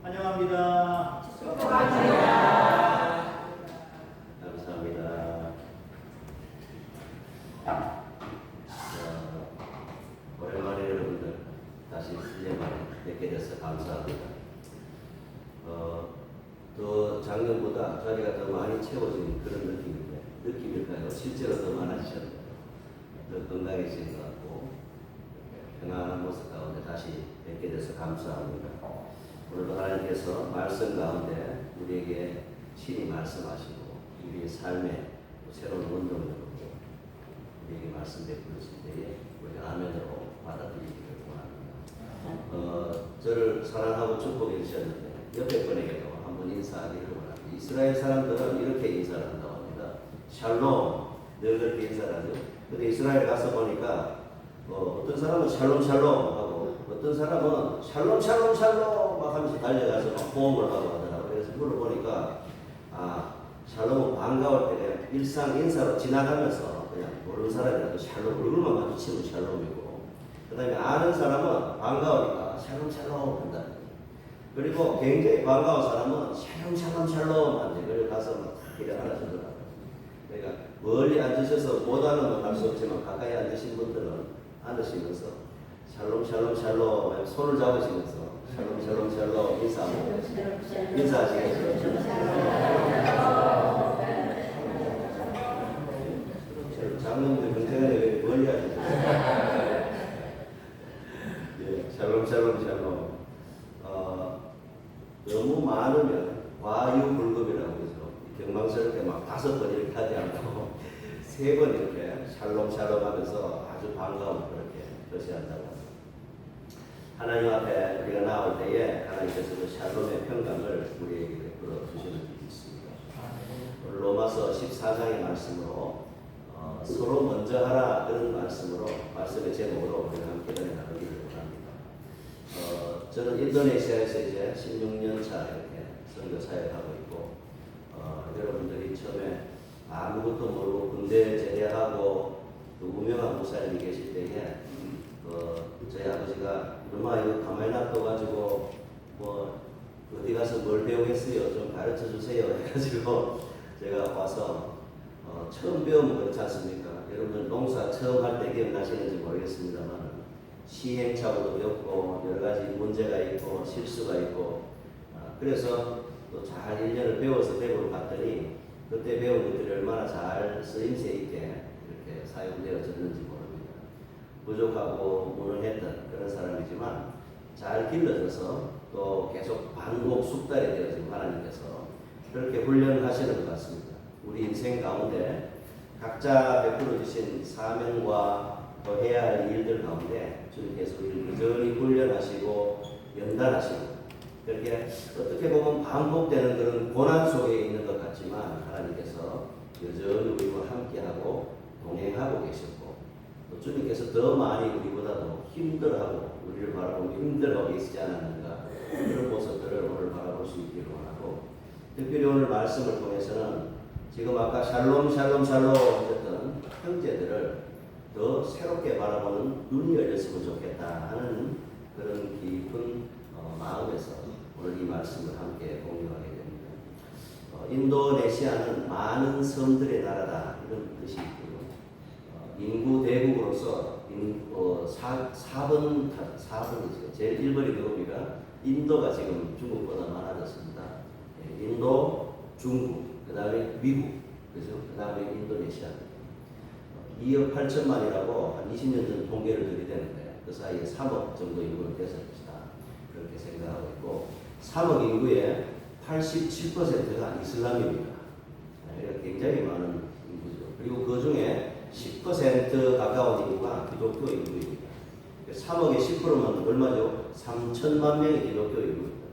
환영합니다. 축복합니다. 감사합니다. 오랜만에 여러분들 다시 1년 만에 뵙게 돼서 감사합니다. 더 작년보다 자리가 더 많이 채워진 그런 느낌일까요? 실제로 더 많아지셨나요? 더 건강해진 것 같고 평안한 모습 가운데 다시 뵙게 돼서 감사합니다. 오늘도 하나님께서 말씀 가운데 우리에게 친히 말씀하시고 우리의 삶에 새로운 운동을 주고 우리에게 말씀 베풀으실 때에 우리가 아멘으로 받아들이기를 원합니다. 저를 사랑하고 축복해 주셨는데 옆에 분에게도 한번 인사하기를 원합니다. 이스라엘 사람들은 이렇게 인사를 한다고 합니다. 샬롬, 늘 그렇게 인사를 하죠. 근데 이스라엘 가서 보니까 어떤 사람은 샬롬 하고 어떤 사람은 샬롬 막 하면서 달려가서 막 호응을 하고 하더라고요. 그래서 그걸 보니까 샬롬은 반가울 때 그냥 일상 인사로 지나가면서 그냥 모르는 사람이라도 샬롬 얼굴만 마주치면 샬롬이고, 그 다음에 아는 사람은 반가우니까 샬롬 한다. 그리고 굉장히 반가운 사람은 샬롬 한대. 그래서 가서 막 길을 알아주더라고요. 그러니까 멀리 앉으셔서 못 아는 건 할 수 없지만 가까이 앉으신 분들은 앉으시면서 샬롬 손을 잡으시면서 샬롬 인사하시겠어요? 장로님들 굉장히 왜 멀리 하시죠? 예, 샬롬. 너무 많으면 과유불급이라고 그러죠. 경망스럽게 막 5번 이렇게 하지 않고 3번 이렇게 샬롬 하면서 아주 반가운 그렇게 표시한다고 합니다. 하나님 앞에 우리가 나올 때에 하나님께서 그 샬롬의 평강을 우리에게 베풀어 주시는 일이 있습니다. 오늘 로마서 14장의 말씀으로 서로 먼저 하라 그런 말씀으로 말씀의 제목으로 우리가 함께 나누기를 원합니다. 저는 인도네시아에서 이제 16년 차 이렇게 선교 사역하고 있고, 여러분들이 처음에 아무것도 모르고 군대 제대하고 무명한 목사님이 계실 때에 저희 아버지가 엄마 이거 가만히 놔둬가지고 뭐 어디 가서 뭘 배우겠어요? 좀 가르쳐 주세요. 해가지고 제가 와서 처음 배우면 그렇지 않습니까? 여러분 농사 처음 할 때 기억나시는지 모르겠습니다만 시행착오도 겪고 여러 가지 문제가 있고 실수가 있고, 그래서 또 잘 1년을 배워서 대구로 갔더니 그때 배운 것들이 얼마나 잘 쓰임새 있게 이렇게 사용되어졌는지 모릅니다. 부족하고 무능했던 그런 사람이지만 잘 길러져서 또 계속 반복 숙달이 되어진 하나님께서 그렇게 훈련하시는 것 같습니다. 우리 인생 가운데 각자 베풀어 주신 사명과 또 해야 할 일들 가운데 주님께서 우리를 여전히 훈련하시고 연단하시고, 그렇게 어떻게 보면 반복되는 그런 고난 속에 있는 것 같지만 하나님께서 여전히 우리와 함께하고 동행하고 계셨고, 또 주님께서 더 많이 우리보다도 힘들어하고 우리를 바라보면 힘들어하고 계시지 않았는가, 그런 모습들을 오늘 바라볼 수 있기를 원하고, 특별히 오늘 말씀을 통해서는 지금 아까 샬롬 하셨던 형제들을 더 새롭게 바라보는 눈이 열렸으면 좋겠다 하는 그런 깊은 마음에서 오늘 이 말씀을 함께 공유하게 됩니다. 인도네시아는 많은 섬들의 나라다 이런 뜻이 있고요. 인구 대국으로서 4번이죠. 제일 1번이 누굽니까? 인도가 지금 중국보다 많아졌습니다. 인도, 중국, 그 다음에 미국, 그죠? 그 다음에 인도네시아. 2억 8천만이라고 한 20년 전 통계를 들이대는데 그 사이에 3억 정도 인구를 뺏을 것이다. 그렇게 생각하고 있고, 3억 인구의 87%가 이슬람입니다. 굉장히 많은 인구죠. 그리고 그 중에 10% 가까운 인구가 기독교 인구입니다. 3억의 10%면 얼마죠? 3천만 명의 기독교 인구입니다.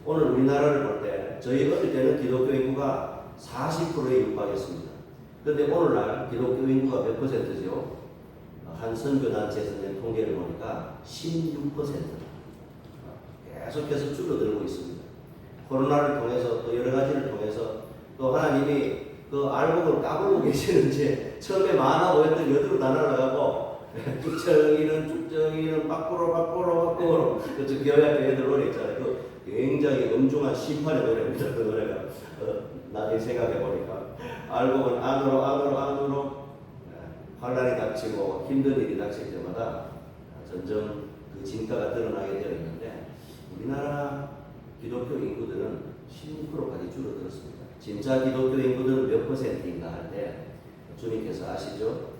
오늘 우리나라를 볼 때 저희 어릴 때는 기독교 인구가 40%에 육박했습니다. 그런데 오늘날 기독교 인구가 몇 %죠? 한 선교단체에서 낸 통계를 보니까 16%. 계속해서 줄어들고 있습니다. 코로나를 통해서 또 여러 가지를 통해서 또 하나님이 그 알고 그걸 까불고 계시는지 처음에 많아 보였던 여드로 다 날아가고 쭉정이는 밖으로 그쪽 교회 앞에 애들 오래 있잖아요. 굉장히 영중한 심판의 노래입니다. 그 노래가 나중에 생각해보니까 알고 보면 안으로 환란이 닥치고 힘든 일이 닥칠 때마다 점점 그 진가가 드러나게 되어 있는데 우리나라 기독교 인구들은 16%까지 줄어들었습니다. 진짜 기독교 인구들은 몇 퍼센트인가 할 때 주님께서 아시죠?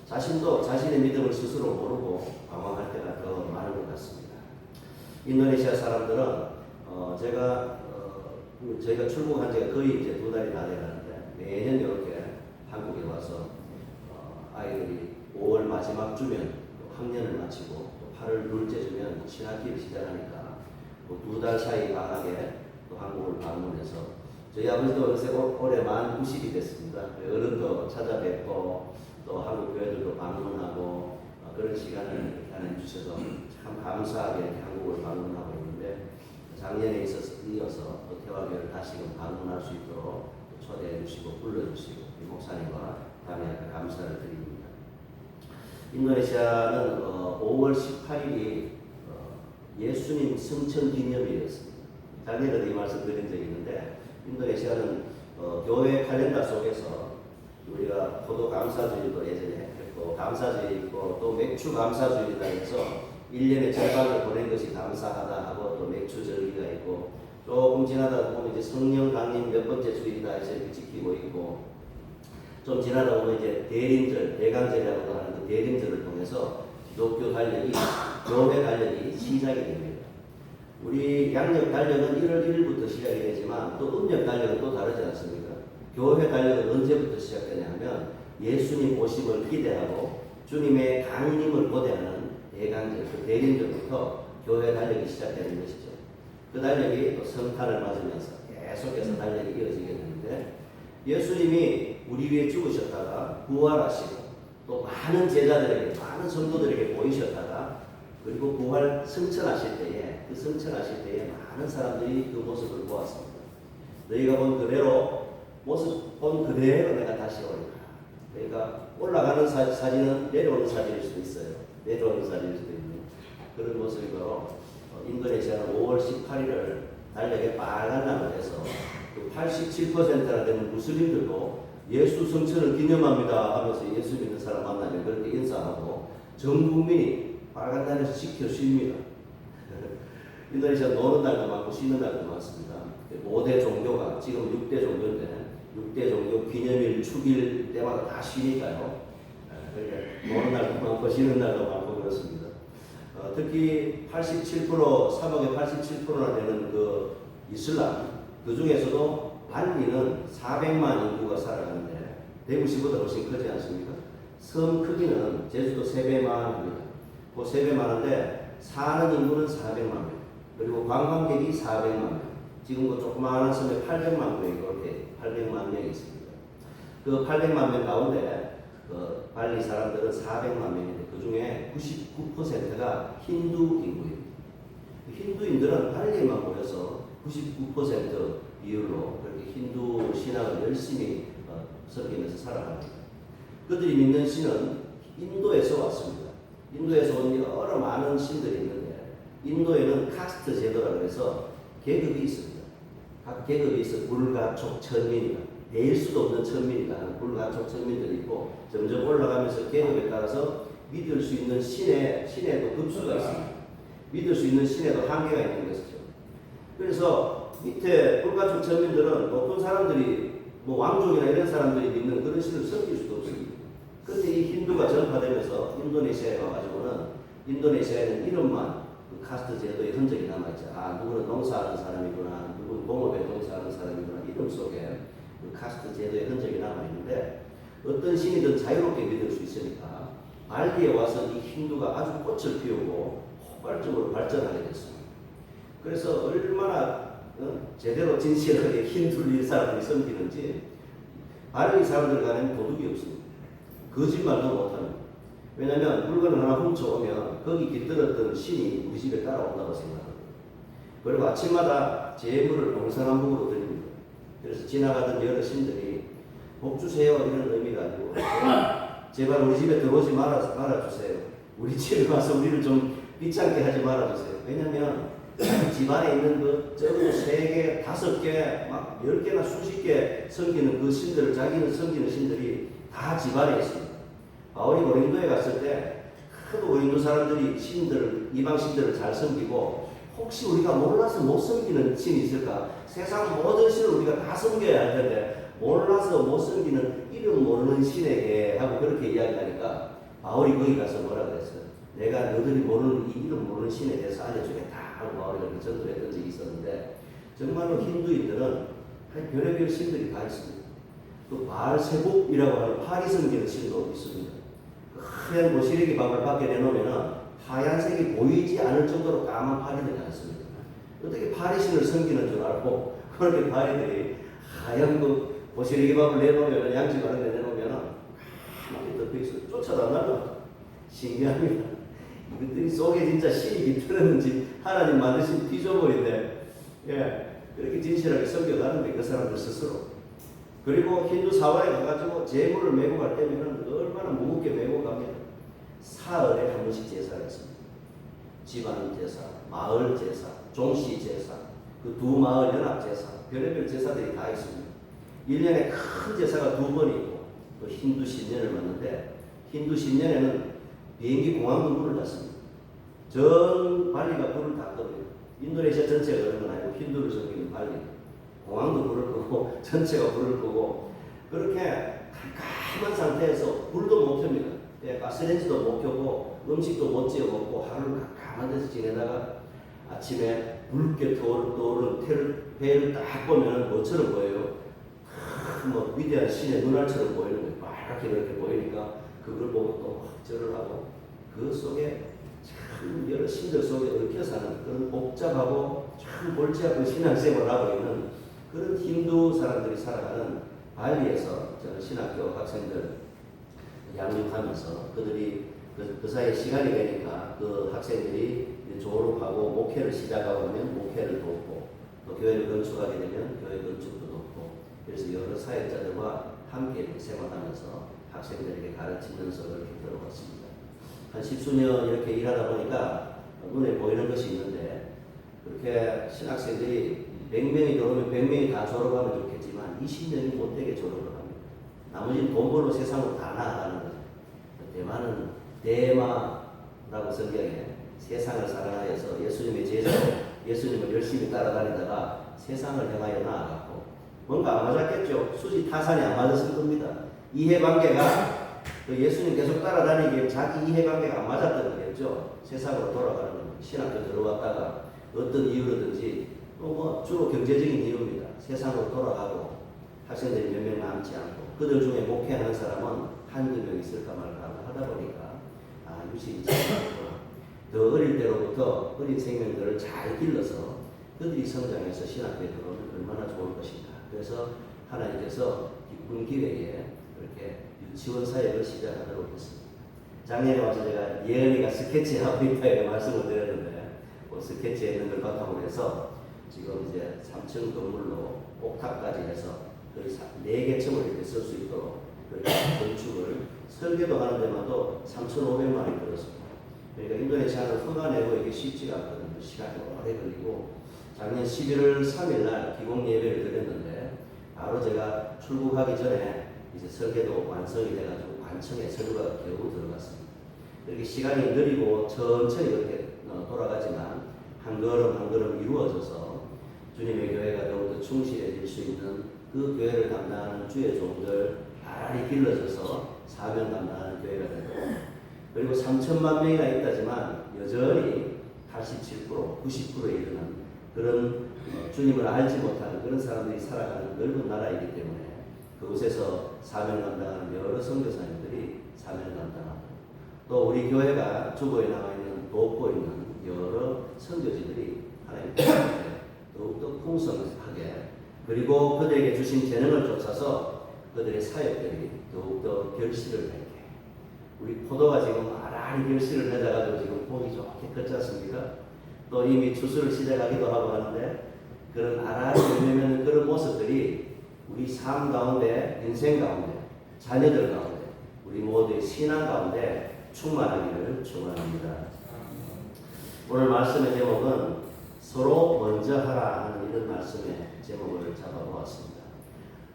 자신도 자신의 믿음을 스스로 모르고 방황할 때가 더 많은 것 같습니다. 인도네시아 사람들은 저희가 출국한 지가 거의 이제 2달이 다 돼가는데 매년 이렇게 한국에 와서 아이들이 5월 마지막 주면 학년을 마치고 또 8월 둘째 주면 신학기를 시작하니까 뭐 2달 사이 방학에 또 한국을 방문해서 저희 아버지도 어느새 올해 만 90이 됐습니다. 어른도 찾아뵙고 또 한국 교회들도 방문하고 그런 시간을 하나님 주셔서 참 감사하게 이렇게 한국을 방문하고 있는데 작년에 이어서 또 태화교회를 다시금 방문할 수 있도록 초대해 주시고 불러주시고 이 목사님과 다음에 감사를 드립니다. 인도네시아는 5월 18일이 예수님 승천 기념일이었습니다. 작년에도 이 말씀 드린 적이 있는데 인도네시아는 교회 칼렌더 속에서 우리가 포도 감사주일도 예전에 했고 감사주일 있고 또 맥주 감사주일이라 해서 1년의 절반을 보낸 것이 감사하다 하고 또 맥주 절기가 있고 조금 지나다 보면 이제 성령 강림 몇 번째 주일이다 해서 이렇게 지키고 있고 좀 지나다 보면 이제 대림절, 대강절이라고도 하는 그 대림절을 통해서 기독교 달력이 교회 달력이 시작이 됩니다. 우리 양력 달력은 1월 1일부터 시작이 되지만 또 음력 달력은 또 다르지 않습니까? 교회 달력은 언제부터 시작되냐 하면 예수님 오심을 기대하고 주님의 강림을 고대하는 대강절, 그 대림절부터 교회 달력이 시작되는 것이죠. 그 달력이 또 성탄을 맞으면서 계속해서 달력이 이어지게 되는데 예수님이 우리 위해 죽으셨다가 부활하시고 또 많은 제자들에게 많은 성도들에게 보이셨다가 그리고 부활 승천하실 때에 그 승천하실 때에 많은 사람들이 그 모습을 보았습니다. 너희가 본 그대로 모습 본 그대로 내가 다시 오리라. 그러니까 올라가는 사진은 내려오는 사진일 수도 있어요. 내려오는 사진일 수도 있는 그런 모습이고 인도네시아는 5월 18일을 달력에 빨간 나무를 해서 87%나 되는 무슬림들도 예수 성천을 기념합니다 하면서 예수 믿는 사람 만나면 그렇게 인사하고 전 국민이 빨간 날에서 지켜 쉽니다. 인도네시아 노는 날도 많고 쉬는 날도 많습니다. 5대 종교가 지금 6대 종교인데 6대 종교 기념일 축일 때마다 다 쉬니까요. 그러니까 노는 날도 많고 쉬는 날도 많고 그렇습니다. 특히 87% 3억의 87%나 되는 그 이슬람 그 중에서도 반리는 400만 인구가 살아가는데 대구시보다 훨씬 크지 않습니까? 섬 크기는 제주도 3배만 합니다. 그 3배 많은데 사는 인구는 400만 명 그리고 관광객이 400만 명 지금 그 조그마한 섬에 800만 명이 그렇게 800만 명이 있습니다. 그 800만 명 가운데 그 발리 사람들은 400만 명인데 그 중에 99%가 힌두 인구입니다. 힌두인들은 발리에만 모여서 99% 비율로 그렇게 힌두 신앙을 열심히 섬기면서 살아갑니다. 그들이 믿는 신은 인도에서 왔습니다. 인도에서 온 여러 많은 신들이 있는데 인도에는 카스트 제도라고 해서 계급이 있습니다. 각 계급이 있어 불가촉 천민이다. 대일 수도 없는 천민이다 하는 불가촉 천민들이 있고 점점 올라가면서 계급에 따라서 믿을 수 있는 신에도 급수가 있습니다. 믿을 수 있는 신에도 한계가 있는 것이죠. 그래서 밑에 불가촉 천민들은 높은 사람들이 뭐 왕족이나 이런 사람들이 믿는 그런 신을 섬길 수도 없습니다. 그런데 이 힌두가 전파되면서 인도네시아에 와가지고는 인도네시아에는 이름만 그 카스트 제도의 흔적이 남아있죠. 아, 누구는 농사하는 사람이구나, 누구는 공업에 농사하는 사람이구나, 이름 속에 그 카스트 제도의 흔적이 남아있는데 어떤 신이든 자유롭게 믿을 수 있으니까 발리에 와서 이 힌두가 아주 꽃을 피우고 폭발적으로 발전하게 됐습니다. 그래서 얼마나 제대로 진실하게 힌두를 사람들이 섬기는지 발리 사람들 간에는 도둑이 없습니다. 거짓말도 못합니다. 왜냐하면 물건을 하나 훔쳐오면 거기 깃들었던 신이 우리 집에 따라온다고 생각합니다. 그리고 아침마다 제물을 동서남북으로 드립니다. 그래서 지나가던 여러 신들이 복 주세요 이런 의미가 아니고 제발 우리 집에 들어오지 말아주세요. 우리 집에 와서 우리를 좀 귀찮게 하지 말아주세요. 왜냐하면 집안에 있는 그 적어도 3개, 5개, 막 10개나 수십 개 섬기는 그 신들을, 자기는 섬기는 신들이 다 집안에 있습니다. 바울이 고린도에 갔을 때 그 고린도 사람들이 신들을, 이방 신들을 잘 섬기고, 혹시 우리가 몰라서 못 섬기는 신이 있을까? 세상 모든 신을 우리가 다 섬겨야 할 텐데 몰라서 못 섬기는 이름 모르는 신에게 하고 그렇게 이야기하니까 바울이 거기 가서 뭐라 그랬어요? 내가 너희들이 모르는 이 이름 모르는 신에 대해서 알려주겠다 하고 바울이 그렇게 전도했던 적이 있었는데, 정말로 힌두인들은 별의별 신들이 다 있습니다. 또 바알세복이라고 하는 파리 섬기는 신도 있습니다. 하얀 보시래기 밥을 밖에 내놓으면 하얀색이 보이지 않을 정도로 까만 파리들이 많습니다. 어떻게 파리신을 섬기는 줄 알고 그렇게 파리들이 하얀 그 보시래기 밥을 내놓으면, 양지 바른 데 내놓으면 가만히 덮여있어 쫓아다 나가. 신기합니다. 이것들이 속에 진짜 신이 깃들었는지 하나님 만드신 피조물인데, 예, 그렇게 진실하게 섬겨가는데 그 사람들 스스로. 그리고 힌두 사원에 가가지고 재물을 메고 갈 때면 얼마나 무겁게 메고 갑니다. 사흘에 한 번씩 제사가 있습니다. 집안 제사, 마을 제사, 종시 제사, 그 두 마을 연합 제사, 별의별 제사들이 다 있습니다. 1년에 큰 제사가 2번 있고, 또 힌두 신년을 맞는데, 힌두 신년에는 비행기 공항도 불을 닫습니다. 전 발리가 불을 닫거든요. 인도네시아 전체가 그런 건 아니고 힌두를 섬기는 발리. 공항도 불을 끄고 전체가 불을 끄고 그렇게 깜깜한 상태에서 불도 못 켭니다. 가스레인지도 못 켜고 음식도 못 지어 먹고 하루를 깜깜한 데서 지내다가 아침에 붉게 떠오르는 배를 딱 보면 뭐처럼 보여요? 뭐 위대한 신의 눈알처럼 보이는 거예요. 빨갛게 그렇게 보이니까 그걸 보고 또 절을 하고, 그 속에 참 여러 신들 속에 얽혀 사는 그런 복잡하고 참 골치 아픈 신앙생활을 하고 있는 그런 힌두 사람들이 살아가는 발리에서 저는 신학교 학생들 양육하면서 그들이 그 사이에 시간이 되니까 그 학생들이 졸업하고 목회를 시작하고 하면 목회를 돕고, 또 교회를 건축하게 되면 교회 건축도 돕고, 그래서 여러 사역자들과 함께 생활하면서 학생들에게 가르치면서 그렇게 들어왔습니다. 한 십수년 이렇게 일하다 보니까 눈에 보이는 것이 있는데, 그렇게 신학생들이 100명이 들어오면 100명이 다 졸업하면 좋겠지만 20명이 못되게 졸업을 합니다. 나머지는 돈 벌러 세상으로 다 나아가는 거죠. 대만은 대마라고 성경에 세상을 사랑하여서 예수님의 제자로 예수님을 열심히 따라다니다가 세상을 향하여 나아갔고, 뭔가 안 맞았겠죠. 수지 타산이 안 맞았을 겁니다. 이해관계가 예수님 계속 따라다니기에 자기 이해관계가 안 맞았던 거겠죠. 세상으로 돌아가는 겁니다. 신학교 들어왔다가 어떤 이유로든지 또 뭐 주로 경제적인 이유입니다. 세상으로 돌아가고 학생들이 몇 명 남지 않고, 그들 중에 목회하는 사람은 한두 명 있을까 말까 하다 보니까 유치원이 더 어릴 때로부터 어린 생명들을 잘 길러서 그들이 성장해서 신학교에 들어오면 얼마나 좋을 것인가. 그래서 하나님께서 기쁜 기회에 이렇게 유치원 사역을 시작하도록 했습니다. 작년에 와서 제가 예언이가 스케치하고 있다 이렇게 말씀을 드렸는데, 그 스케치했는 걸 바탕으로 해서 지금 이제 3층 건물로 옥탑까지 해서 거의 4개 층을 이렇게 쓸 수 있도록 그렇게 건축을, 설계도 하는 데마도 3,500만 원이 들었습니다. 그러니까 인도네시아는 허가 내고 이게 쉽지가 않거든요. 시간이 오래 걸리고, 작년 11월 3일 날 기공 예배를 드렸는데, 바로 제가 출국하기 전에 이제 설계도 완성이 돼가지고 관청에 서류가 겨우 들어갔습니다. 이렇게 시간이 느리고 천천히 이렇게 돌아가지만 한 걸음 한 걸음 이루어져서 주님의 교회가 더욱더 충실해질 수 있는 그 교회를 담당하는 주의 종들 나란히 길러져서 사명 감당하는 교회가 되고, 그리고 3천만 명이나 있다지만 여전히 87%, 90%에 이르는 그런 주님을 알지 못하는 그런 사람들이 살아가는 넓은 나라이기 때문에 그곳에서 사명 감당하는 여러 선교사님들이 사명 감당하고, 또 우리 교회가 주보에 나와 있는 돕고 있는 여러 선교지들이 하나님께 더욱더 풍성하게, 그리고 그들에게 주신 재능을 쫓아서 그들의 사역들이 더욱더 결실을 맺게. 우리 포도가 지금 아라리 결실을 맺어가지고 지금 보기 좋게 컸지 않습니까? 또 이미 추수를 시작하기도 하고 하는데, 그런 아라리 열매맺는 그런 모습들이 우리 삶 가운데, 인생 가운데, 자녀들 가운데, 우리 모두의 신앙 가운데 충만하기를 축원합니다. 오늘 말씀의 제목은 서로 먼저 하라 하는 이런 말씀의 제목을 잡아보았습니다.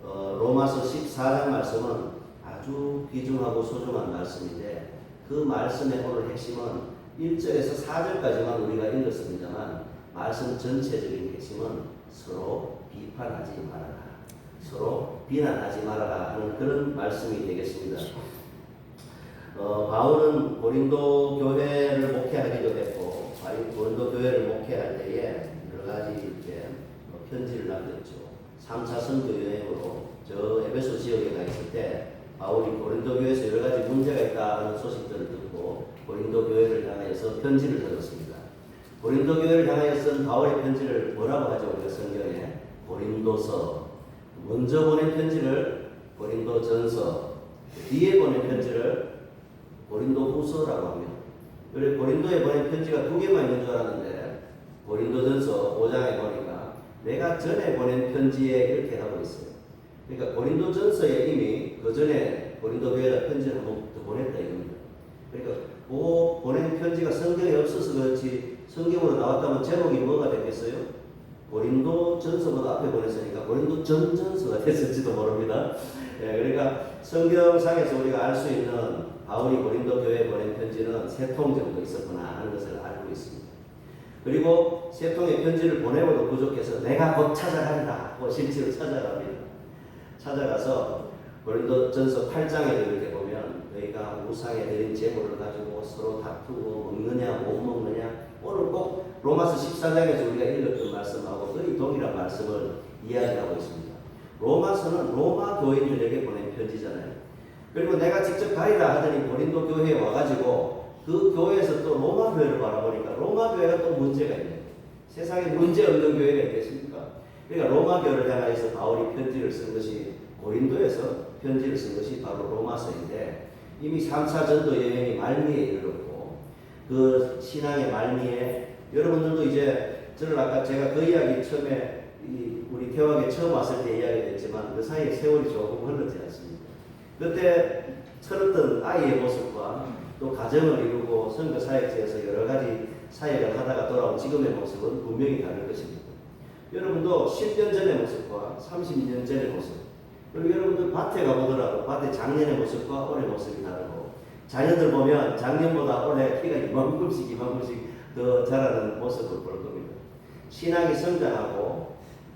로마서 14장 말씀은 아주 귀중하고 소중한 말씀인데 그 말씀의 오늘 핵심은 1절에서 4절까지만 우리가 읽었습니다만 말씀 전체적인 핵심은 서로 비판하지 말아라, 서로 비난하지 말아라 하는 그런 말씀이 되겠습니다. 바울은 고린도 교회를 목회하기도 했고 고린도 교회를 목회할 때에 여러 가지 이렇게 편지를 남겼죠. 3차 선교 여행으로 저 에베소 지역에 가 있을 때 바울이 고린도 교회에서 여러 가지 문제가 있다는 소식들을 듣고 고린도 교회를 향해서 편지를 적었습니다. 고린도 교회를 향하여 쓴 바울의 편지를 뭐라고 하죠? 우리가 성경에 고린도서, 먼저 보낸 편지를 고린도전서, 뒤에 보낸 편지를 고린도후서라고 합니다. 그래 고린도에 보낸 편지가 두 개만 있는 줄 알았는데 고린도전서 5장에 보니까 내가 전에 보낸 편지에 이렇게 하고 있어요. 그러니까 고린도전서에 이미 그 전에 고린도 교회에다 편지를 한번 더 보냈다 이겁니다. 그러니까 그 보낸 편지가 성경에 없어서 그렇지 성경으로 나왔다면 제목이 뭐가 됐겠어요? 고린도전서보다 앞에 보냈으니까 고린도전전서가 됐을지도 모릅니다. 그러니까 성경상에서 우리가 알 수 있는 바울이 고린도 교회에 보낸 편지는 3통 정도 있었구나 하는 것을 알고 있습니다. 그리고 3통의 편지를 보내고도 부족해서 내가 곧 찾아간다 하고 실제로 찾아갑니다. 찾아가서 고린도전서 8장에도 이렇게 보면 너희가 우상에 드린 제물을 가지고 서로 다투고 먹느냐 못 먹느냐, 오늘 꼭 로마서 14장에서 우리가 읽었던 말씀하고 거의 동일한 말씀을 이야기하고 있습니다. 로마서는 로마 교인들에게 보낸 편지잖아요. 그리고 내가 직접 가리라 하더니 고린도 교회에 와가지고 그 교회에서 또 로마 교회를 바라보니까 로마 교회가 또 문제가 있네요. 세상에 문제 없는 교회가 있겠습니까? 그러니까 로마 교회를 향해서 바울이 편지를 쓴 것이, 고린도에서 편지를 쓴 것이 바로 로마서인데 이미 3차 전도 여행이 말미에 이르렀고 그 신앙의 말미에 여러분들도 이제 저를 아까 제가 그 이야기 처음에 우리 개화에 처음 왔을 때 이야기했지만 그 사이에 세월이 조금 흘렀지 않습니까? 그때 철었던 아이의 모습과 또 가정을 이루고 선교 사역지에서 여러 가지 사역을 하다가 돌아온 지금의 모습은 분명히 다를 것입니다. 여러분도 10년 전의 모습과 30년 전의 모습, 그리고 여러분들 밭에 가보더라도 밭에 작년의 모습과 올해 모습이 다르고, 자녀들 보면 작년보다 올해 키가 이만큼씩 더 자라는 모습을 볼 겁니다. 신앙이 성장하고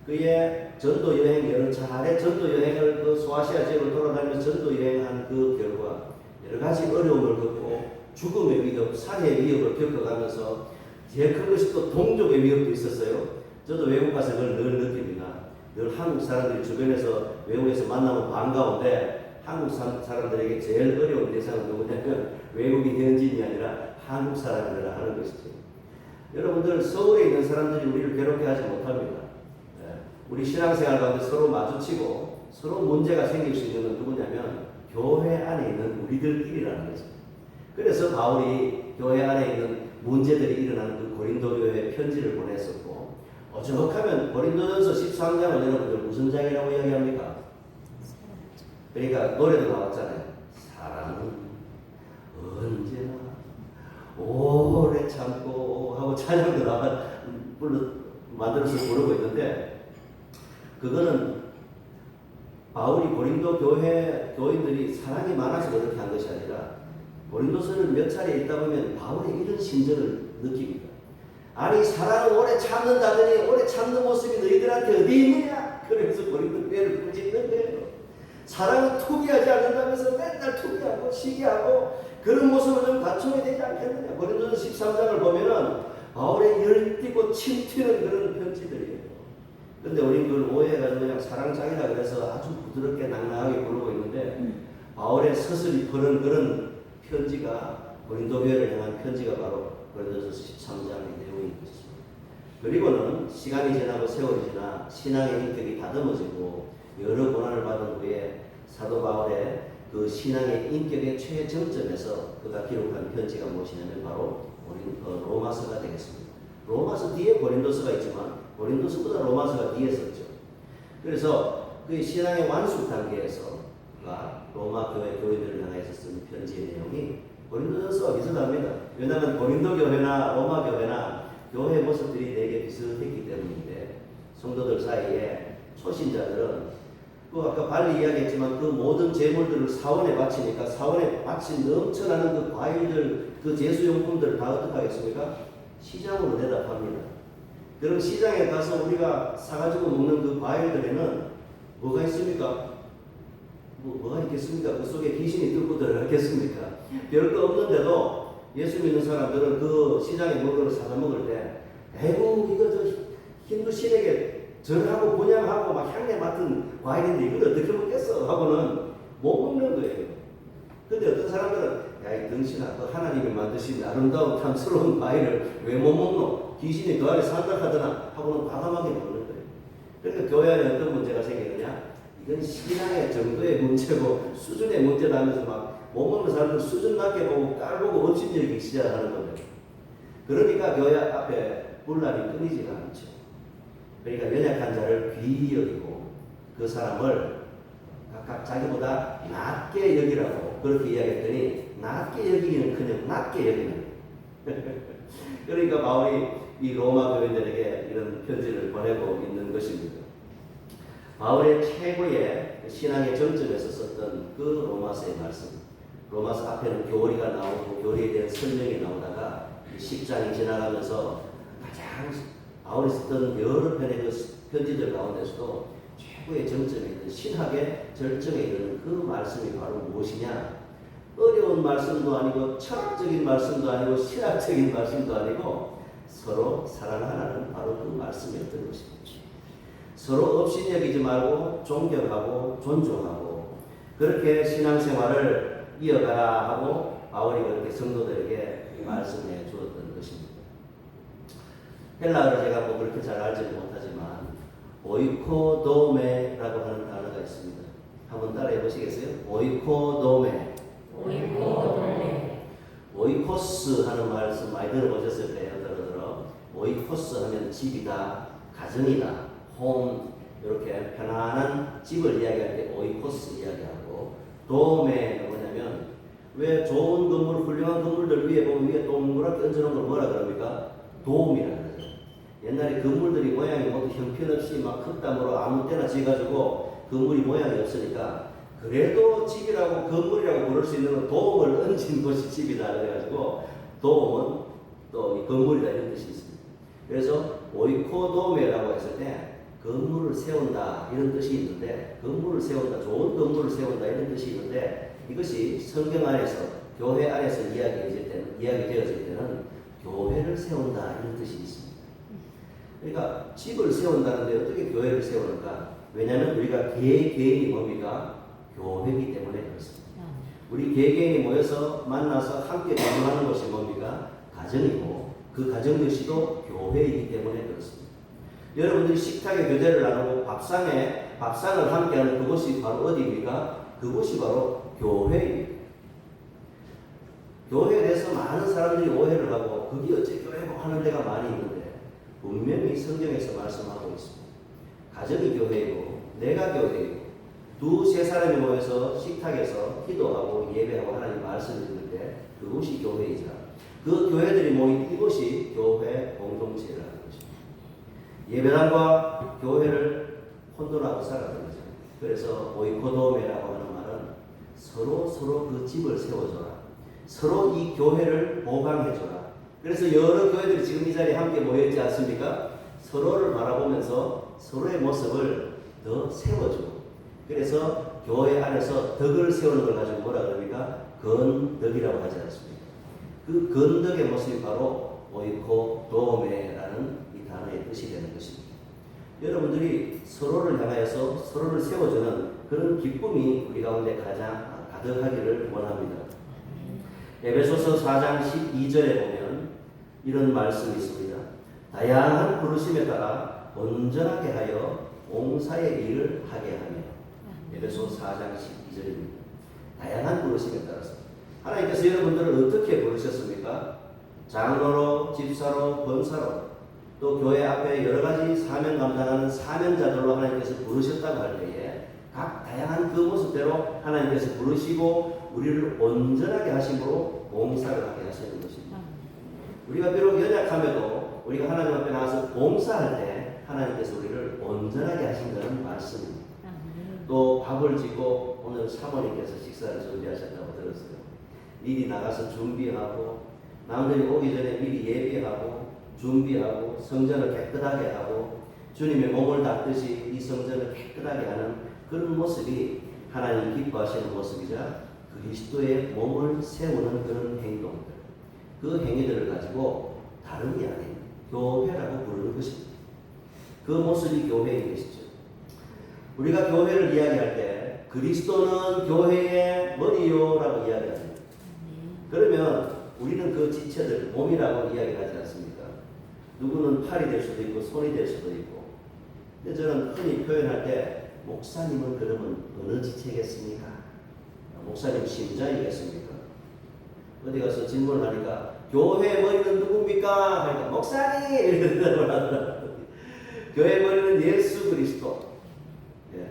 그의 전도 여행 여러 차례 전도 여행을 그 소아시아 지역을 돌아다니면서 전도 여행한 그 결과 여러 가지 어려움을 겪고 죽음의 위협, 살해의 위협을 겪어가면서 제일 큰 것이 또 동족의 위협도 있었어요. 저도 외국 가서 그걸 늘 느낍니다. 늘 한국 사람들이 주변에서 외국에서 만나면 반가운데 한국 사람들에게 제일 어려운 대상은 누구냐면 외국인 현지인이 아니라 한국 사람이라 하는 것이죠. 여러분들 서울에 있는 사람들이 우리를 괴롭게 하지 못합니다. 우리 신앙생활 가운데 서로 마주치고 서로 문제가 생길 수 있는 건 누구냐면 교회 안에 있는 우리들끼리라는 거죠. 그래서 바울이 교회 안에 있는 문제들이 일어나는 그 고린도 교회에 편지를 보냈었고, 오죽하면 고린도전서 13장은 여러분들 무슨 장이라고 이야기합니까? 그러니까 노래도 나왔잖아요. 사랑은 언제나 오래 참고 하고 찬양도 만들어서 부르고 있는데, 그거는 바울이 고린도 교인들이 사랑이 많아서 그렇게 한 것이 아니라 고린도서를 몇 차례 읽다 보면 바울의 이런 심정을 느낍니다. 아니 사랑은 오래 참는다더니 오래 참는 모습이 너희들한테 어디 있느냐? 그래서 고린도 교회를 꾸짖는 거예요. 사랑은 투기하지 않는다면서 맨날 투기하고 시기하고 그런 모습을 좀 갖춰야 되지 않겠느냐? 고린도서 13장을 보면은 바울의 열띠고 침튀는 그런 편지들이에요. 근데 우리는 그걸 오해해가지고 그냥 사랑장이라 그래서 아주 부드럽게 낭낭하게 부르고 있는데 바울의 서슬이 푸는 그런 편지가, 고린도 교회를 향한 편지가 바로 고린도서 13장의 내용인 것입니다. 그리고는 시간이 지나고 세월이 지나 신앙의 인격이 다듬어지고 여러 고난을 받은 후에 사도 바울의 그 신앙의 인격의 최정점에서 그가 기록한 편지가 무엇이냐면 바로 로마서가 되겠습니다. 로마서 뒤에 고린도서가 있지만 고린도서보다 로마서가 뒤에 썼죠. 그래서 그 신앙의 완숙 단계에서 로마 교회 교인들을 향해서 쓴 편지의 내용이 고린도전서와 비슷합니다. 왜냐하면 고린도 교회나 로마 교회나 교회 모습들이 되게 비슷했기 때문인데 성도들 사이에 초신자들은 그 아까 빨리 이야기했지만 그 모든 재물들을 사원에 바치니까 사원에 바친 넘쳐나는 그 과일들, 그 제수용품들을 다 어떻게 하겠습니까? 시장으로 대답합니다. 그럼 시장에 가서 우리가 사가지고 먹는 그 과일들에는 뭐가 있습니까? 뭐가 있겠습니까? 그 속에 귀신이 뚫고 들어가겠습니까? 별거 없는데도 예수 믿는 사람들은 그 시장에 먹을 사서 먹을 때 아이고 이거 저 힌두 신에게 절하고 분양하고 막 향내 맡은 과일인데 이걸 어떻게 먹겠어? 하고는 못 먹는 거예요. 근데 어떤 사람들은 야 이 등신아 그 하나님이 만드신 아름다운 탐스러운 과일을 왜 못 먹노? 귀신이 그 안에 산다 하더나 하고는 과감하게 먹는 거예요. 그러니까 교회 안에 어떤 문제가 생기느냐? 이건 신앙의 정도의 문제고 수준의 문제다 하면서 막 못 먹는 사람들 수준 낮게 보고 깔보고 업신여기기 시작하는 거예요. 그러니까 교회 앞에 분란이 끊이지가 않죠. 그러니까 연약한 자를 귀히 여기고 그 사람을 각각 자기보다 낮게 여기라고 그렇게 이야기했더니 낮게 여기기는커녕 낮게 여기는 그러니까 바울이 이 로마 교인들에게 이런 편지를 보내고 있는 것입니다. 바울의 최고의 신앙의 정점에서 썼던 그 로마서의 말씀, 로마서 앞에는 교리가 나오고 교리에 대한 설명이 나오다가 10장이 지나가면서 가장 바울이 썼던 여러 편의 그 편지들 가운데서도 최고의 정점에 있는 신학의 절정에 이르는 그 말씀이 바로 무엇이냐? 어려운 말씀도 아니고 철학적인 말씀도 아니고 신학적인 말씀도 아니고 서로 사랑하라는 바로 그 말씀이었던 것입니다. 서로 업신여기지 말고 존경하고 존중하고 그렇게 신앙생활을 이어가라 하고 바울이 그렇게 성도들에게 말씀해 주었던 것입니다. 헬라어를 제가 뭐 그렇게 잘 알지는 못하지만 오이코도메라고 하는 단어가 있습니다. 한번 따라해 보시겠어요? 오이코도메. 오이코스 하는 말씀 많이 들어보셨을 거예요. 오이코스 하면 집이다, 가정이다, 홈 이렇게 편안한 집을 이야기할 때 오이코스 이야기하고 도메가 뭐냐면 왜 좋은 건물, 훌륭한 건물들 위에 보면 위에 동그랗게 얹어놓은 걸 뭐라 그럽니까? 도움이라 그러죠. 옛날에 건물들이 모양이 모두 형편없이 막 흙담으로 아무 때나 지어가지고 건물이 모양이 없으니까 그래도 집이라고 건물이라고 부를 수 있는 건 도움을 얹은 것이 집이다 그래가지고 도움은 또 이 건물이다 이런 뜻이 있습니다. 그래서 오이코도메라고 했을 때 건물을 세운다 이런 뜻이 있는데 건물을 세운다, 좋은 건물을 세운다 이런 뜻이 있는데 이것이 성경 안에서 교회 안에서 이야기되어질 때는 교회를 세운다 이런 뜻이 있습니다. 그러니까 집을 세운다는데 어떻게 교회를 세우는가? 왜냐하면 우리가 개개인이 뭡니까? 교회이기 때문에 그렇습니다. 우리 개개인이 모여서 만나서 함께 공부하는 것이 뭡니까? 가정이고 그 가정 역시도 교회이기 때문에 그렇습니다. 여러분들이 식탁에 교제를 나누고 밥상을 함께하는 그곳이 바로 어디입니까? 그곳이 바로 교회입니다. 교회에 대해서 많은 사람들이 오해를 하고 그게 어째 교회고 하는 데가 많이 있는데 분명히 성경에서 말씀하고 있습니다. 가정이 교회이고 내가 교회이고 두세 사람이 모여서 식탁에서 기도하고 예배하고 하나님 말씀을 듣는 때 그곳이 교회이자 그 교회들이 모인 이곳이 교회 공동체라는 것입니다. 예배당과 교회를 혼돈하고 살아가는 거죠. 그래서 오이코도메라고 하는 말은 서로 그 집을 세워줘라. 서로 이 교회를 보강해줘라. 그래서 여러 교회들이 지금 이 자리에 함께 모여있지 않습니까? 서로를 바라보면서 서로의 모습을 더 세워주고 그래서 교회 안에서 덕을 세우는 걸 가지고 뭐라 그럽니까? 건덕이라고 하지 않습니까? 그 건덕의 모습이 바로 오이코도메라는 이 단어의 뜻이 되는 것입니다. 여러분들이 서로를 향하여서 서로를 세워주는 그런 기쁨이 우리 가운데 가장 가득하기를 원합니다. 에베소서 4장 12절에 보면 이런 말씀이 있습니다. 다양한 부르심에 따라 온전하게 하여 봉사의 일을 하게 하며 에베소 4장 12절입니다. 다양한 부르심에 따라서 하나님께서 여러분들을 어떻게 부르셨습니까? 장로로, 집사로, 권사로 또 교회 앞에 여러 가지 사명 감당하는 사명자들로 하나님께서 부르셨다고 할 때에 각 다양한 그 모습대로 하나님께서 부르시고 우리를 온전하게 하심으로 봉사를 하게 하시는 것입니다. 우리가 비록 연약함에도 우리가 하나님 앞에 나와서 봉사할 때 하나님께서 우리를 온전하게 하신다는 말씀입니다. 또 밥을 짓고 오늘 사모님께서 식사를 준비하셨다고 들었어요. 미리 나가서 준비하고 남들이 오기 전에 미리 예비하고 준비하고 성전을 깨끗하게 하고 주님의 몸을 닦듯이 이 성전을 깨끗하게 하는 그런 모습이 하나님 기뻐하시는 모습이자 그리스도의 몸을 세우는 그런 행동들, 그 행위들을 가지고 다름이 아닌 교회라고 부르는 것입니다. 그 모습이 교회인 것이죠. 우리가 교회를 이야기할 때 그리스도는 교회의 머리요라고 이야기합니다. 그러면 우리는 그 지체들, 몸이라고 이야기하지 않습니까? 누구는 팔이 될 수도 있고 손이 될 수도 있고. 근데 저는 흔히 표현할 때 목사님은 그러면 어느 지체겠습니까? 목사님 심장이겠습니까? 어디 가서 질문을 하니까 교회 머리는 누굽니까? 하니까 목사님! 이렇게 대답을 하더라고요. 교회 머리는 예수 그리스도.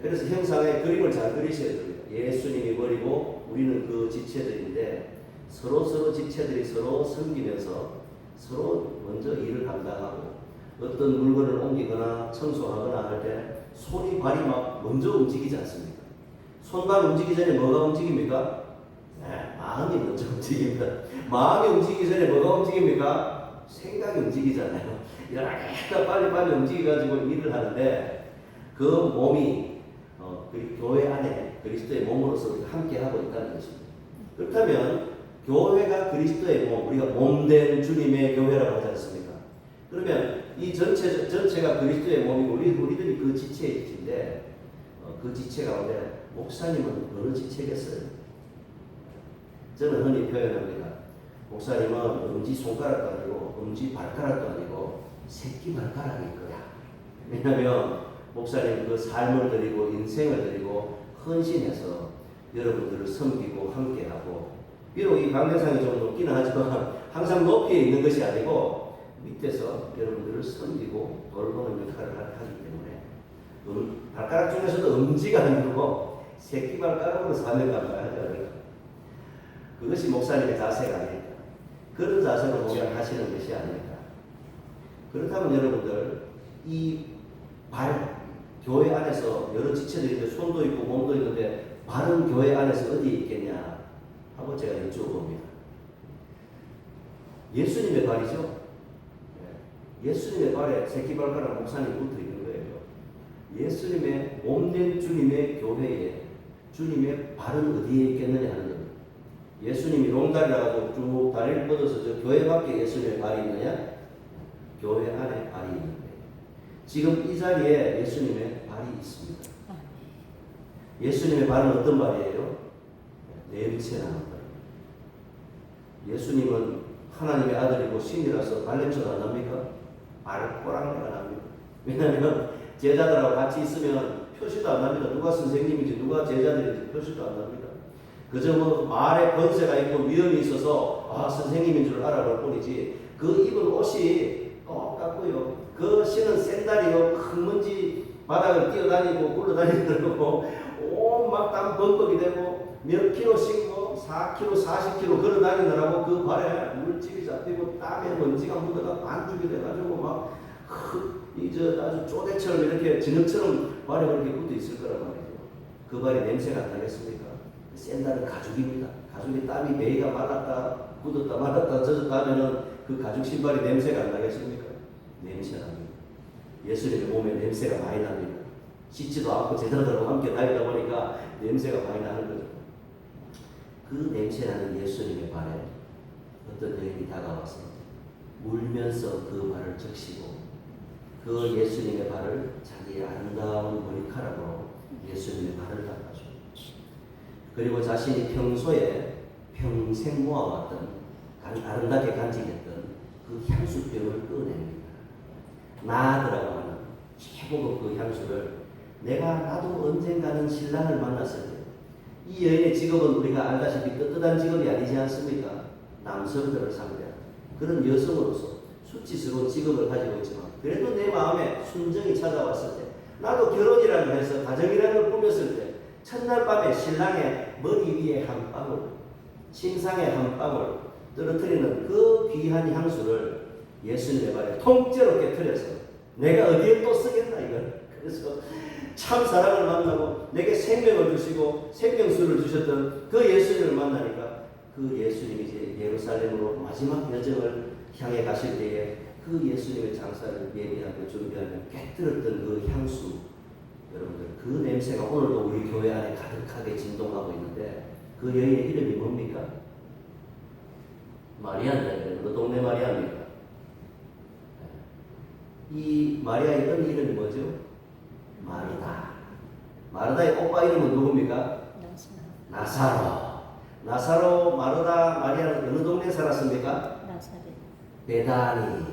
그래서 형상의 그림을 잘 그리셔야 됩니다. 예수님이 머리고 우리는 그 지체들인데 서로 지체들이 서로 섬기면서 서로 먼저 일을 감당하고 어떤 물건을 옮기거나 청소하거나 할 때 손이 발이 막 먼저 움직이지 않습니까? 손발 움직이기 전에 뭐가 움직입니까? 네, 마음이 먼저 움직입니다. 마음이 움직이기 전에 뭐가 움직입니까? 생각이 움직이잖아요. 이렇게 빨리 움직여가지고 일을 하는데 그 몸이 교회 안에 그리스도의 몸으로서 함께 하고 있다는 것입니다. 그렇다면 교회가 그리스도의 몸, 우리가 몸된 주님의 교회라고 하지 않습니까? 그러면 이 전체가 그리스도의 몸이고 우리들이 그 지체의 지체인데 그 지체 가운데 목사님은 어느 지체겠어요? 저는 흔히 표현합니다. 목사님은 엄지손가락도 아니고 엄지발가락도 아니고 새끼발가락일 거야. 왜냐하면 목사님 그 삶을 드리고 인생을 드리고 헌신해서 여러분들을 섬기고 함께하고 비록 이 강대상이 좀 높기는 하지만 항상 높이에 있는 것이 아니고 밑에서 여러분들을 섬기고 돌보는 역할을 하기 때문에 발가락 중에서도 엄지가 아니고 새끼발가락으로 사명감을 하죠. 그것이 목사님의 자세가 아닐까. 그런 자세로 목양하시는 것이 아닐까. 그렇다면 여러분들 이 교회 안에서 여러 지체들이 있는데 손도 있고 몸도 있는데 발은 교회 안에서 어디에 있겠냐 하고 제가 여쭤봅니다. 예수님의 발이죠. 예수님의 발에 새끼발가락 목사님이 붙어 있는 거예요. 예수님의 몸된 주님의 교회에 주님의 발은 어디에 있겠느냐 하는 겁니다. 예수님이 롱다리라고 쭉 다리를 뻗어서 저 교회 밖에 예수님의 발이 있느냐? 교회 안에 발이 있는 거예요. 지금 이 자리에 예수님의 발이 있습니다. 예수님의 발은 어떤 발이에요? 냄새나는 발. 예수님은 하나님의 아들이고 신이라서 발냄새가 안 납니까? 발꼬랑내가 납니다. 왜냐하면 제자들하고 같이 있으면 표시도 안 납니다. 누가 선생님인지 누가 제자들인지 표시도 안 납니다. 그저 뭐 말에 권세가 있고 위험이 있어서 선생님인 줄 알아볼 뿐이지 그 입은 옷이 똑같고요. 그 신은 샌달이요. 큰 먼지 바닥을 뛰어다니고 굴러다니고 온막 땀 범벅이 되고 몇 킬로씩 뭐 4kg, 40kg 걸어다니느라고 그 발에 물집이 잡히고 땀에 먼지가 묻어가 반죽이 돼가지고 막 아주 쪼대처럼 이렇게 진흙처럼 발에 그렇게 붙어 있을 거란 말이죠. 그 발이 냄새가 안 나겠습니까? 샌달은 가죽입니다. 가죽이 땀이 베이가 말랐다, 굳었다, 말랐다, 젖었다 하면은 그 가죽 신발이 냄새가 안 나겠습니까? 냄새 납니다. 예수님의 몸에 냄새가 많이 납니다. 씻지도 않고 제자들하고 함께 다니다 보니까 냄새가 많이 나는 거죠. 그 냄새나는 예수님의 발에 어떤 여인이 다가와서 울면서 그 발을 적시고 그 예수님의 발을 자기의 아름다운 머리카락으로 예수님의 발을 닦아줘. 그리고 자신이 평소에 평생 모아왔던 아름답게 간직했던 그 향수병을 꺼냅니다. 나아드라고 하는 최고급 그 향수를 나도 언젠가는 신랑을 만났을 때 이 여인의 직업은 우리가 알다시피 떳떳한 직업이 아니지 않습니까? 남성들을 상대하는 그런 여성으로서 수치스러운 직업을 가지고 있지만 그래도 내 마음에 순정이 찾아왔을 때 나도 결혼이라는 걸 해서 가정이라는 걸 꾸몄을 때 첫날 밤에 신랑의 머리 위에 한 방울, 침상에 한 방울 떨어뜨리는 그 귀한 향수를 예수님의 발에 통째로 깨뜨려서 내가 어디에 또 쓰겠나 이걸. 그래서 참 사랑을 만나고 내게 생명을 주시고 생명수를 주셨던 그 예수님을 만나니까 그 예수님이 이제 예루살렘으로 마지막 여정을 향해 가실 때에 그 예수님의 장사를 예비하며 준비하며 깨뜨렸던 그 향수, 여러분들 그 냄새가 오늘도 우리 교회 안에 가득하게 진동하고 있는데 그 여인의 이름이 뭡니까? 마리아인데 그 동네 마리아입니까? 이 마리아의 떤 이름이 뭐죠? 마르다. 마르다의 오빠 이름은 누굽니까? 나사로. 나사로, 마르다, 마리아는 어느 동네에 살았습니까? 나사렛. 베다니.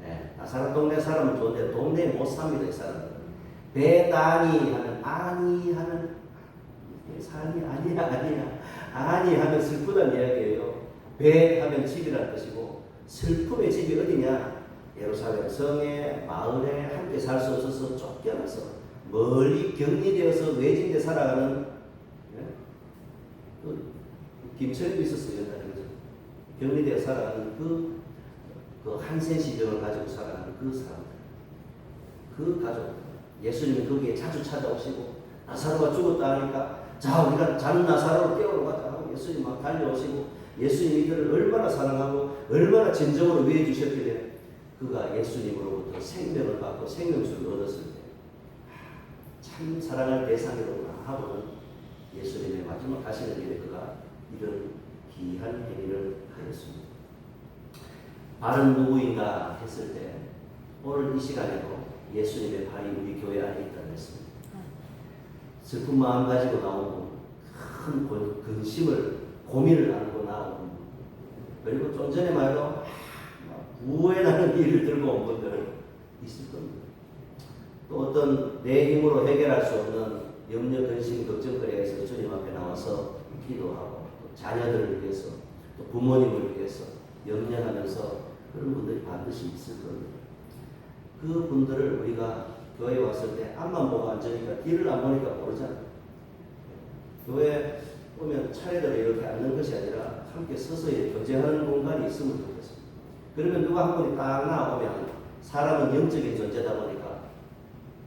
네, 나사렛 동네 사람은 좋은데 동네에 못 삽니다 이 사람은. 베다니 하는 아니 하는 삶이 아니 하면 슬프다는 이야기예요. 베 하면 집이라는 뜻이고 슬픔의 집이 어디냐? 예루살렘 성에 마을에 함께 살 수 없어서 쫓겨나서 멀리 격리되어서 외진데 살아가는 김철도 있었어요. 옛날에 그죠? 격리되어 살아가는 그 한센시병을 가지고 살아가는 그 사람들, 그 가족, 예수님이 거기에 자주 찾아오시고 나사로가 죽었다 하니까 자 우리가 잔 나사로를 깨우러 가자 하고 예수님 막 달려오시고 예수님이 이들을 얼마나 사랑하고 얼마나 진정으로 위해 주셨길래 그가 예수님으로부터 생명을 받고 생명수를 얻었을 때 참 사랑할 대상이로구나 하고는 예수님의 마지막 가시는 길에 그가 이런 귀한 행위를 하였습니다. 발은 누구인가 했을 때 오늘 이 시간에도 예수님의 발이 우리 교회 안에 있다고 했습니다. 슬픈 마음 가지고 나오고 큰 근심을 고민을 안고 나오고 그리고 좀 전에 말도 우회나는 일을 들고 온 분들 있을 겁니다. 또 어떤 내 힘으로 해결할 수 없는 염려, 근심, 걱정거리가 있어서 주님 앞에 나와서 기도하고 또 자녀들을 위해서 또 부모님을 위해서 염려하면서 그런 분들이 반드시 있을 겁니다. 그 분들을 우리가 교회에 왔을 때 앞만 보고 앉으니까 뒤를 안 보니까 모르잖아요. 교회 보면 차례대로 이렇게 앉는 것이 아니라 함께 서서 교제하는 공간이 있으면 좋겠습니다. 그러면 누가 한 분이 딱 나오면 사람은 영적인 존재다 보니까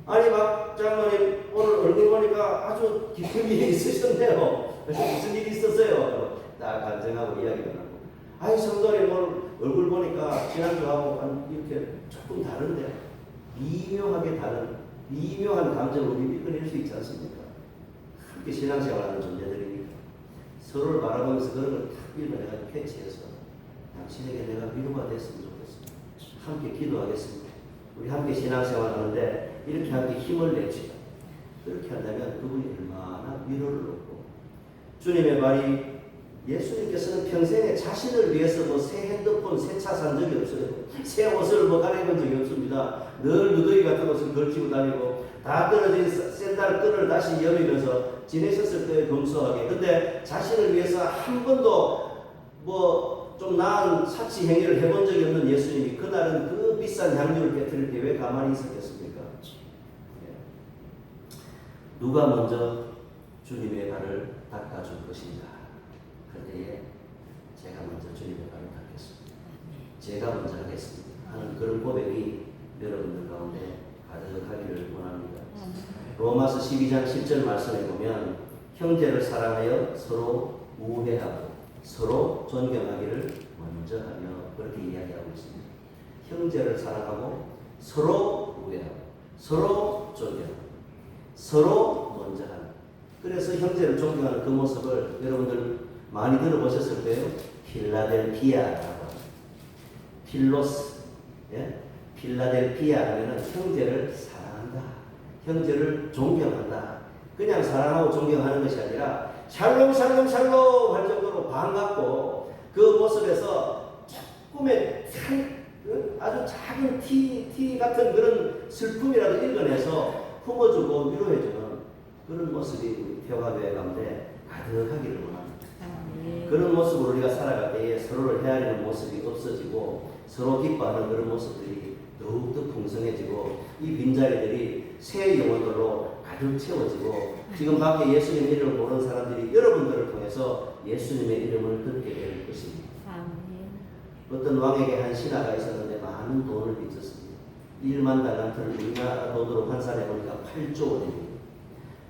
아니 박 장로님 오늘 얼굴 보니까 아주 깊은 일이 있으셨네요. 무슨 일이 있었어요? 딱 간증하고 이야기가 나고 아니 성도님 오늘 얼굴 보니까 지난주하고 이렇게 조금 다른데 미묘하게 다른 미묘한 감정을 우리 이끌어낼 수 있지 않습니까? 함께 신앙생활하는 존재들이니까 서로를 바라보면서 그런 걸 탁 읽어내가 캐치해서 당신에게 내가 위로가 됐으면 좋겠습니다. 함께 기도하겠습니다. 우리 함께 신앙생활하는데 이렇게 함께 힘을 내죠. 그렇게 한다면 그분이 얼마나 위로를 얻고 주님의 말이 예수님께서는 평생에 자신을 위해서 뭐 새 핸드폰, 새 차 산 적이 없어요. 새 옷을 뭐 갈아입은 적이 없습니다. 늘 누더기 같은 옷을 걸치고 다니고 다 떨어진 샌들 끈을 다시 여미면서 지내셨을 때에 검소하게. 근데 자신을 위해서 한 번도 뭐 좀 나은 사치 행위를 해본 적이 없는 예수님이 그날은 그 비싼 향유를 깨뜨릴 때 왜 가만히 있었겠습니까? 누가 먼저 주님의 발을 닦아줄 것인가? 그때에 제가 먼저 주님의 발을 닦겠습니다. 제가 먼저 하겠습니다 하는 그런 고백이 여러분들 가운데 가득하기를 원합니다. 로마서 12장 10절 말씀에 보면 형제를 사랑하여 서로 우애하고 서로 존경하기를 먼저 하며 그렇게 이야기하고 있습니다. 형제를 사랑하고 서로 우애하고 서로 존경하고 서로 먼저 하는. 그래서 형제를 존경하는 그 모습을 여러분들 많이 들어보셨을 거예요. 필라델피아라고 합니다. 필로스, 예? 필라델피아 하면은 형제를 사랑한다, 형제를 존경한다. 그냥 사랑하고 존경하는 것이 아니라 샬롬 샬롬 샬롬 할 정도로 반갑고 그 모습에서 조금의 아주 작은 티 같은 그런 슬픔이라도 읽어내서 품어주고 위로해주는 그런 모습이 우리 평화교회 가운데 가득하기를 원합니다. 그런 모습으로 우리가 살아갈 때에 서로를 헤아리는 모습이 없어지고 서로 기뻐하는 그런 모습들이 더욱더 풍성해지고 이 빈자리들이 새 영혼들로 가득 채워지고 지금 밖에 예수님 이름을 모르는 사람들이 여러분들을 통해서 예수님의 이름을 듣게 될 것입니다. 어떤 왕에게 한 신하가 있었는데 많은 돈을 빚졌습니다. 1만 달란트를 우리나라 돈으로 환산해 보니까 8조 원입니다.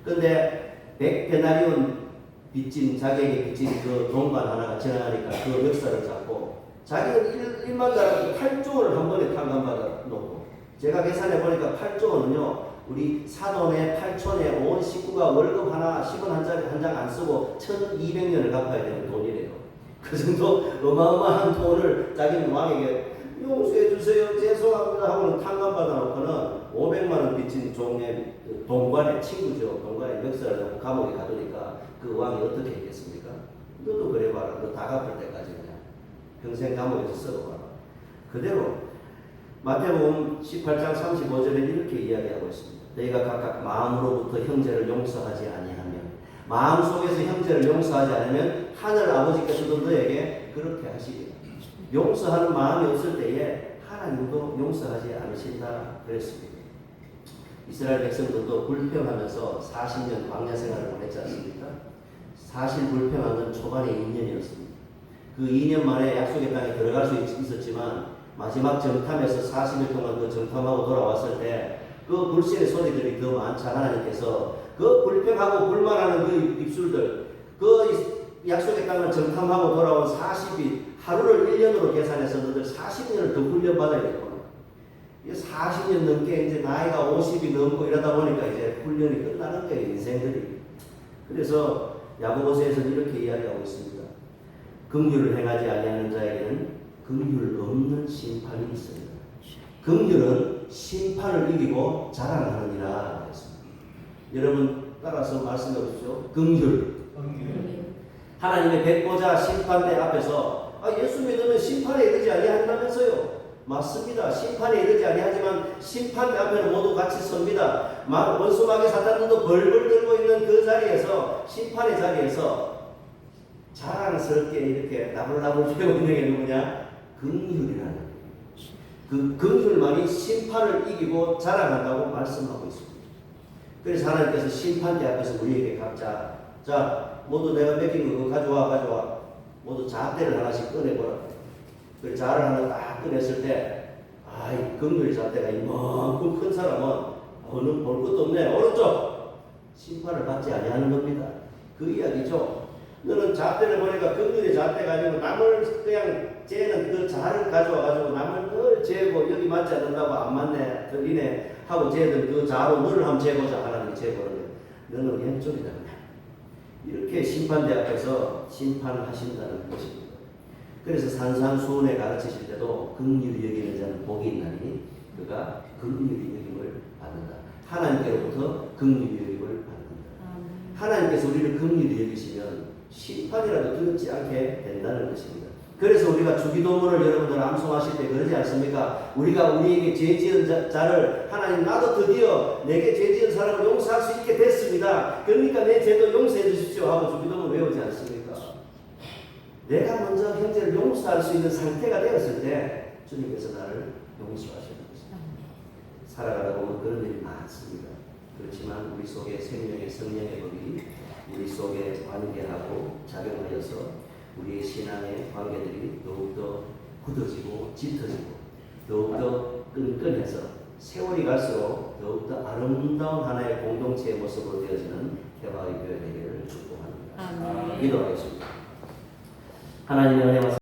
그런데 100데나리온 빚진 자기에게 빚진 그 동반 하나가 지나가니까 그 멱살을 잡고 자기는 1만 달란트 8조 원을 한 번에 탕감받아 놓고 제가 계산해 보니까 8조 원은요 우리 사돈의 8촌에 온 식구가 월급 하나 10원 한 장 안 쓰고 1200년을 갚아야 되는 돈이래요. 그 정도 어마어마한 돈을 자기는 왕에게 용서해 주세요 죄송합니다 하고는 탕감받아 놓고는 500만 원 빚진 종의 동관의 친구죠. 동관의 멱살을 잡고 감옥에 가두니까 그 왕이 어떻게 했겠습니까? 너도 그래 봐라. 너 다 갚을 때까지 그냥 평생 감옥에서 썩어봐라. 그대로 마태복음 18장 35절에 이렇게 이야기하고 있습니다. 너희가 각각 마음으로부터 형제를 용서하지 아니하면 마음속에서 형제를 용서하지 않으면 하늘 아버지께서도 너에게 그렇게 하시리라. 용서하는 마음이 없을 때에 하나님도 용서하지 않으신다 그랬습니다. 이스라엘 백성들도 불평하면서 40년 광야 생활을 보냈지 않습니까? 사실 불평한 건 초반의 2년이었습니다. 그 2년 만에 약속의 땅에 들어갈 수 있었지만 마지막 정탐에서 40일 동안 그 정탐하고 돌아왔을 때 그 불신의 소리들이 더 많자 하나님께서 그 불평하고 불만하는 그 입술들 그 약속의 땅을 정탐하고 돌아온 40일 하루를 1년으로 계산해서 너들 40년을 더 훈련받아야겠구나. 40년 넘게 이제 나이가 50이 넘고 이러다 보니까 이제 훈련이 끝나는 거예요, 인생들이. 그래서 야고보서에서는 이렇게 이야기하고 있습니다. 긍휼을 행하지 아니하는 자에게는 긍휼 없는 심판이 있습니다. 긍휼은 심판을 이기고 자랑하느니라 했습니다. 여러분 따라서 말씀해 보십시오. 긍휼. 하나님의 백보자 심판대 앞에서 예수 믿으면 심판에 이르지 아니한다면서요. 맞습니다. 심판에 이르지 아니하지만 심판대 앞에는 모두 같이 섭니다. 원수마귀 사탄들도 벌벌 들고 있는 그 자리에서 심판의 자리에서 자랑스럽게 이렇게 나불나불 피우고 있는 게 누구냐? 긍휼이라는 그 긍휼만이 심판을 이기고 자랑한다고 말씀하고 있습니다. 그래서 하나님께서 심판대 앞에서 우리에게 각자 자 모두 내가 맡긴 거 가져와 모두 잣대를 하나씩 꺼내보라. 그 잣을 하나 딱 꺼냈을 때 아이 긍휼의 잣대가 이만큼 큰 사람은 볼 것도 없네. 오른쪽 심판을 받지 아니하는 겁니다. 그 이야기죠. 너는 잣대를 보니까 긍휼의 잣대가 아니고 남을 그냥 쟤는 그 잣을 가져와가지고 남을 늘 재고 여기 맞지 않는다고 안 맞네 들리네 하고 쟤들 그 자로 너를 한번 재보자 하나님 재보는데 너는 왼쪽이다. 이렇게 심판대 앞에서 심판하신다는 것입니다. 그래서 산산수훈에 가르치실 때도 긍휼히 여기는 자는 복이 있나니 그가 긍휼히 여김을 받는다. 하나님께로부터 긍휼히 여김을 받는다. 하나님께서 우리를 긍휼히 여기시면 심판이라도 두렵지 않게 된다는 것입니다. 그래서 우리가 주기도문을 여러분들 암송하실 때 그러지 않습니까? 우리가 우리에게 죄 지은 자를 하나님 나도 드디어 내게 죄 지은 사람을 용서할 수 있게 됐습니다. 그러니까 내 죄도 용서해 주십시오 하고 주기도문 외우지 않습니까? 내가 먼저 형제를 용서할 수 있는 상태가 되었을 때 주님께서 나를 용서하시는 것입니다. 살아가다 보면 그런 일이 많습니다. 그렇지만 우리 속에 생명의 성령의 법이 우리 속에 관계하고 작용하여서 우리의 신앙의 관계들이 더욱더 굳어지고 짙어지고 더욱더 끈끈해서 세월이 갈수록 더욱더 아름다운 하나의 공동체의 모습으로 되어지는 개바의 교회 되기를 축복합니다. 기도하겠습니다. 하나님의 은혜와